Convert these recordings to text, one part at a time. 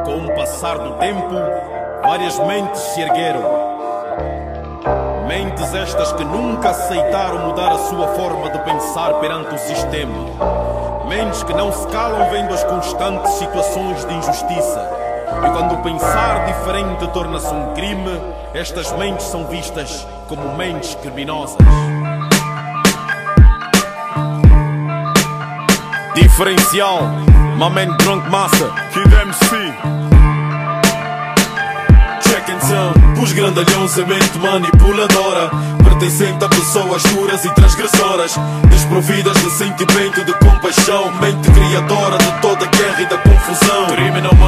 Com o passar do tempo, várias mentes se ergueram. Mentes estas que nunca aceitaram mudar a sua forma de pensar perante o sistema. Mentes que não se calam vendo as constantes situações de injustiça. E quando pensar diferente torna-se um crime, estas mentes são vistas como mentes criminosas. Diferencial, my man Drunk Massa, Kid MC. Check and Sound. Os grandalhões é mente manipuladora, pertencente a pessoas duras e transgressoras, desprovidas de sentimento de compaixão, mente criadora de toda guerra e da confusão.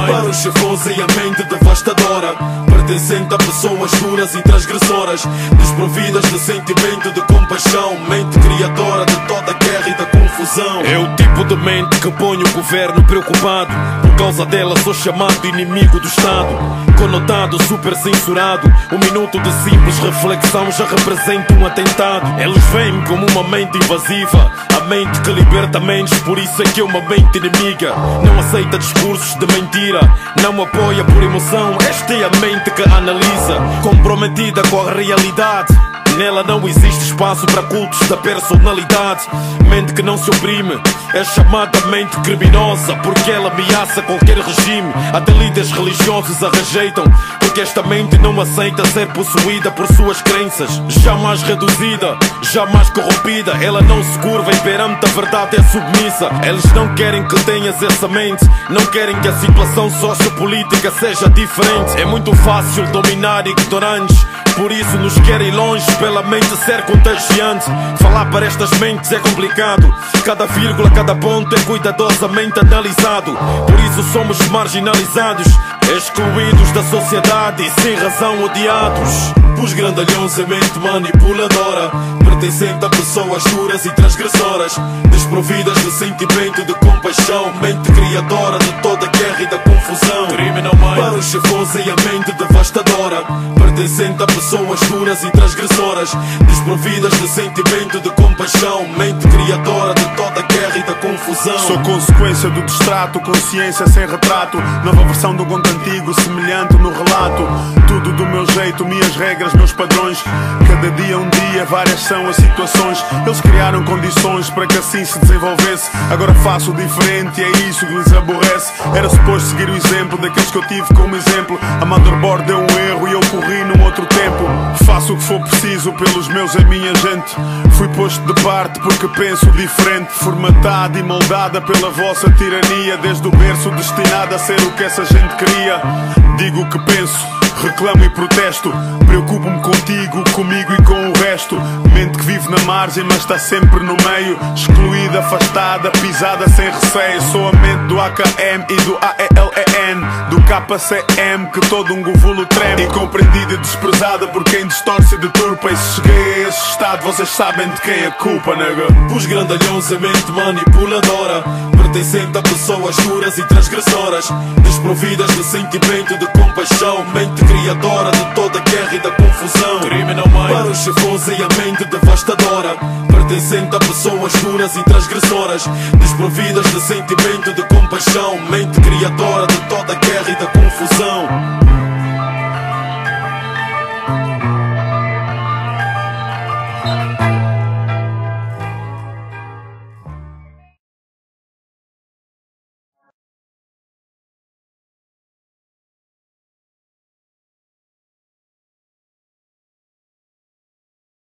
Para os chefões é a mente devastadora, pertencente a pessoas duras e transgressoras, desprovidas de sentimento de compaixão, mente criadora de toda guerra e da confusão. É o tipo de mente que põe o governo preocupado. Por causa dela sou chamado inimigo do Estado, conotado, super censurado. Um minuto de simples reflexão já representa um atentado. Eles veem como uma mente invasiva, a mente que liberta mentes, por isso é que é uma mente inimiga. Não aceita discursos de mentira, não apoia por emoção. Esta é a mente que analisa, comprometida com a realidade. Nela não existe espaço para cultos da personalidade. Mente que não se oprime é chamada mente criminosa, porque ela ameaça qualquer regime. Até líderes religiosos a rejeitam, porque esta mente não aceita ser possuída por suas crenças. Jamais reduzida, jamais corrompida, ela não se curva e perante a verdade é submissa. Eles não querem que tenhas essa mente, não querem que a situação sociopolítica seja diferente. É muito fácil dominar ignorantes, por isso nos querem longe pela mente ser contagiante. Falar para estas mentes é complicado, cada vírgula, cada ponto é cuidadosamente analisado. Por isso somos marginalizados, excluídos da sociedade e sem razão odiados. Os grandalhões é mente manipuladora, pertencente a pessoas duras e transgressoras, desprovidas de sentimento de compaixão, mente criadora de toda guerra e da confusão. Para os chefões é a mente devastadora, pertencente a pessoas duras e transgressoras, desprovidas de sentimento de compaixão, mente criadora de toda guerra e da confusão. Sou consequência do distrato, consciência sem retrato, nova versão do conto antigo, semelhante no relato. Tudo do meu jeito, minhas regras, meus padrões. Cada dia um dia, várias são as situações. Eles criaram condições para que assim se desenvolvesse. Agora faço diferente e é isso que lhes aborrece. Era suposto seguir o exemplo daqueles que eu tive como exemplo. A motherboard deu um erro e eu corri num outro tempo. Faço o que for preciso pelos meus e minha gente. Fui posto de parte porque penso diferente, formatada e moldada pela vossa tirania, desde o berço destinada a ser o que essa gente queria. Digo o que penso, reclamo e protesto, preocupo-me contigo, comigo e com o resto. Mente que vive na margem mas está sempre no meio, excluída, afastada, pisada sem receio. Sou a mente do AKM e do AELEN, do KCM que todo um govulo treme, incompreendida e desprezada por quem distorce e deturpa. E se cheguei a esse estado vocês sabem de quem é a culpa, nega. Os grandalhões é mente manipuladora, pertencente a pessoas duras e transgressoras, desprovidas de sentimento de compaixão, mente criadora de toda guerra e da confusão. Para os chefões é a mente devastadora, pertencente a pessoas duras e transgressoras, desprovidas de sentimento de compaixão, mente criadora